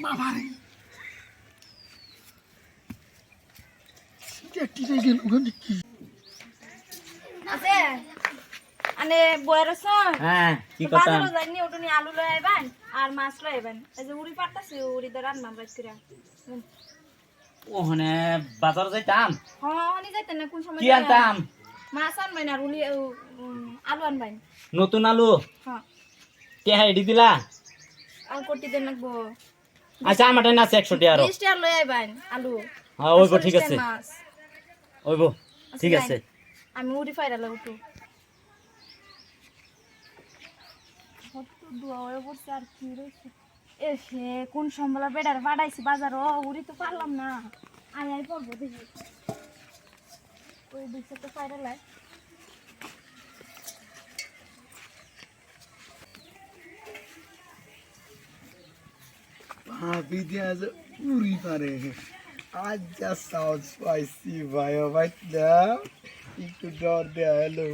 বাবারে কেটি গেল ওখানে কি আছে আনে বয়রছ হ্যাঁ কি কথা বাজারও যাইনি ওটুনি আলু লই আইবেন আর মাছ লই আইবেন এই যে উড়ি পারতাছি উড়ি দে রান্না বাইস কইরা ওখানে বাজার যাইতাম হনি যাইতেন না কোন সময় কি আনতাম মাছ আনবেন আর উলি আলু আনবেন নতুন আলু হ্যাঁ কে হাইডি দিলা আর কোটি দেন লাগবো আচ্ছা আমারটা না 100 টাকা আরো 20 টাকা লই আইবেন আলু হ্যাঁ ওইবো ঠিক 40 আছে টাকা মাছ ওইবো ঠিক আছে আমি উড়ি ফাইরা লাগতো কত দুয়া হয়ে পড়ছে আর কি রয়েছে এ হে কোন সম্বলা বেড়ার বাড়াইছি বাজার ও উড়ি তো পারলাম না আই পড়বো দেখি ওই দিকে তো ফাইরা লাই ভাবি দিয়া যে উড়ি পারে আজ যা সাউন্ড স্পাইসি ভাই ভাই না একটু ডর দেয়া হ্যালো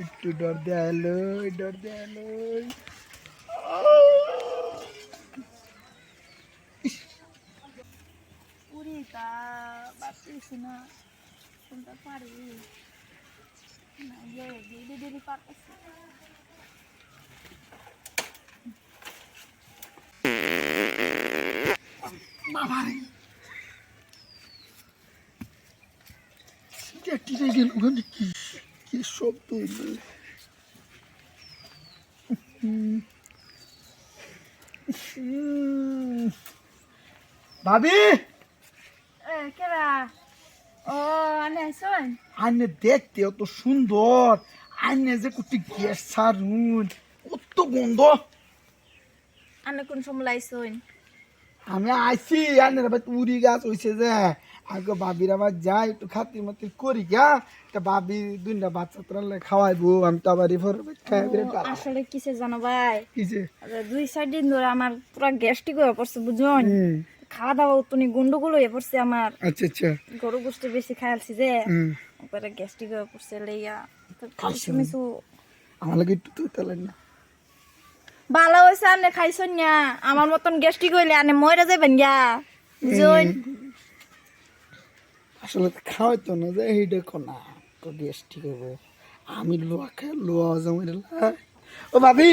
একটু ডর দেয়া হ্যালো ডর দেয়া হ্যালো উড়ি তা বাতিছি না কোনটা পারি না যে দিদি দিদি পারতেছি বাবারে কেটি গেল ওখানে কি কি শব্দ হইলো ভাবি এ কেরা ও আনে আইছন আনে দেখতে অত সুন্দর আনে যে কুটি গ্যাস ছাড়ুন কত গন্ধ আনে কোন সময় আইছন আমি আইছি আনের আবার উড়ি গাছ হইছে যে আগে বাবির আবার যাই একটু খাতির মাতির করি গা তা বাবি দুইটা বাচ্চা তোরা খাওয়াইবো আমি তো আবার রিফর আসলে কিসে জানো ভাই কিছে 2-4 দিন ধরে আমার পুরো গ্যাস্ট্রিক হয়ে পড়ছে বুঝুন খাওয়া দাওয়া তুমি গন্ডগোল হয়ে পড়ছে আমার আচ্ছা আচ্ছা গরু গোস্ত বেশি খাইছি যে একবারে গ্যাস্ট্রিক হয়ে পড়ছে লইয়া মিছু আমার লাগে একটু তুই তালেন না ভালো হয়েছে আনে খাইছন না আমার মতন গ্যাস্ট্রিক হইলে আনে মরে যাবেন গা বুঝুন আসলে খাওয়াইতো না যে এইটা কোনা তো গ্যাস ঠিক হবো আমি লোয়া খাই লোয়া জমাই ও ভাবি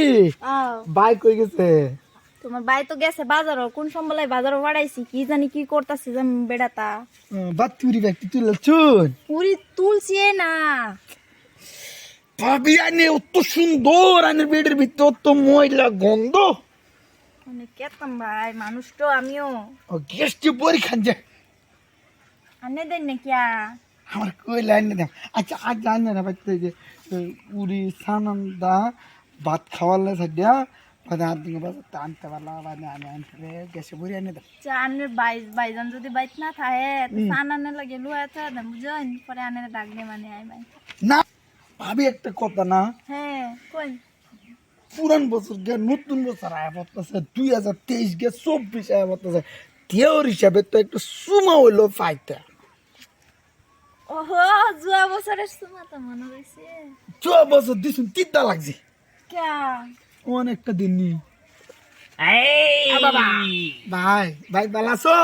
বাইক কই গেছে তোমার ভাই তো গেছে বাজারও কোন সময় বাজারও বাড়াইছি কি জানি কি করতেছি যে বেড়াতা বাতুরি ব্যক্তি তুলে চুন পুরি তুলছি না ভাবি আনে অত সুন্দর আনের বেডের ভিতরে অত ময়লা গন্ধ মানে কেতাম ভাই মানুষ তো আমিও ও গ্যাসটি বড়ি খান যায় আনে দেন নাকি আমার কই লাইন না আচ্ছা আজ জানি না ভাই যে উড়ি সানন্দা ভাত খাওয়ালে সাদিয়া বাদা দিন বাজে টানতে পারলাম মানে আমি আনতে গ্যাসে বড়ি আনে দাও চানের বাইজান যদি বাইত না থাকে চান আনে লাগে লুয়া থা দেন বুঝুন পরে আনে ডাক দে মানে আই ভাই না ভাবি একটা কথা না হ্যাঁ কই পুরান বছর গে নতুন বছর আয়া পড়তেছে 2023 গে 24 আয়া পড়তেছে দেওর হিসাবে তো একটু সুমা হইলো ফাইটা ওহো জুয়া বছরের সময় তো মনে রইছে 4 বছর দিছুন তিতা লাগছে ক্যা অনেকটা দিন নি এই বাবা ভাই ভাই বালাসো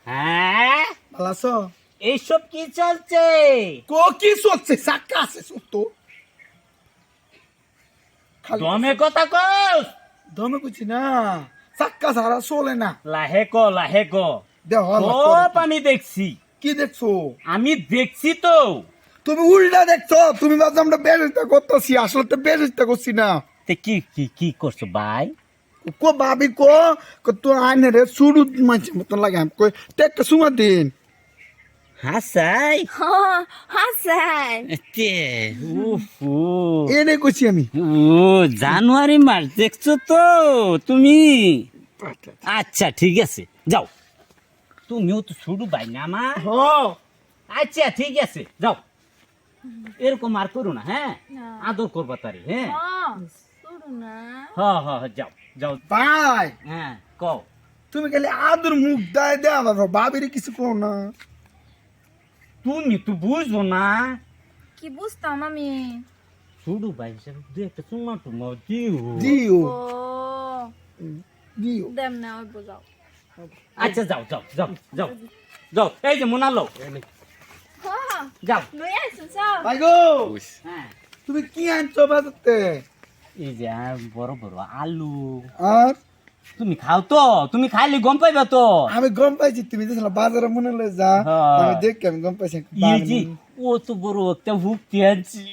হ্যাঁ বালাসো এইসব কি চলছে কো কি চলছে সাক্কা আছে সত্য দমে কথা কস দমে কুছি না সাক্কা সারা চলে না লাহে ক দেহ সব আমি দেখছি কি দেখছো আমি দেখছি তো তুমি উল্টা দেখছো তুমি ভাবছো আমরা বেরেস্তা করতেছি আসলে তো বেরেস্তা করছি না তে কি করছো ভাই কো ভাবি কো তো আনে রে শুরু মাঝে মতন লাগে আমি কই টেকটা সুমা দিন হাসাই হাসাই তে উফু এনে কইছি আমি ও জানুয়ারি মাস দেখছো তো তুমি আচ্ছা ঠিক আছে যাও তুমিও তো শুরু ভাই না আমার হ আচ্ছা ঠিক আছে যাও এরকম আর করো না হ্যাঁ আদর করবা তারি হ্যাঁ শুরু না হ্যাঁ যাও যাও ভাই হ্যাঁ কও তুমি খালি আদর মুখ দায় দে আমার ভাবির কিছু কো না তুমি তো বুঝবো না কি বুঝতাম আমি শুরু ভাই হিসাবে দু একটা চুমা টুমা দিও দিও ও দিও দেম না ওই বোঝাও আচ্ছা যাও যাও যাও যাও যাও এই যে মোনা লও হ্যাঁ যাও লই আইছো চাও ভাই গো হ্যাঁ তুমি কি আনছো বাজারতে? এই যে বড় বড় আলু আর তুমি খাও তো তুমি খাইলে গম পাইবা তো আমি গম পাইছি তুমি যে বাজারে মনে লয়ে যা হ্যাঁ। আমি দেখি আমি গম পাইছি এই যে ও তো বড় একটা হুকতে আনছি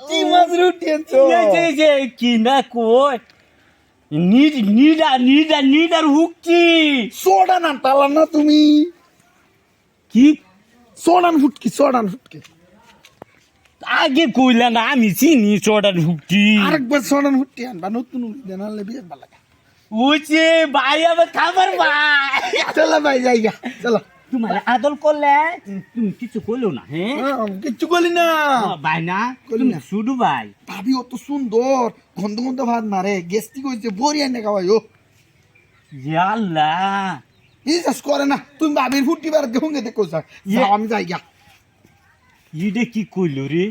কি মাছ রুটি আনছো? এই যে কি না কই নিডার হুকছি সোডান আনতালা না তুমি? কি সোডান ফুটকি আগে কইলা না আমি চিনি চড়ার হুকছি আরেকবার সোডান ফুটকি আনবা নতুন উড়ি দেন আনলে বিয়ে ভালো লাগে। ওছে ভাই আমার খাবার ভাই চলো ভাই যাই গা চলো। তোমার আদল করলে তুমি কিছু কইলো না হ্যাঁ কিচ্ছু বলি না। ভাই না কইলি তুমি না। শুধু ভাই ভাবি অত সুন্দর গন্ধ গন্ধ ভাত মারে গেস্টি কইছে বড়ি আনে খাওয়াই ও ইয়াল্লা বিশ্বাস করে না তুমি ভাবির ফুটি বার দেখুন দেখো স্যার যাও আমি যাই গা। ইডে কি কইলো রে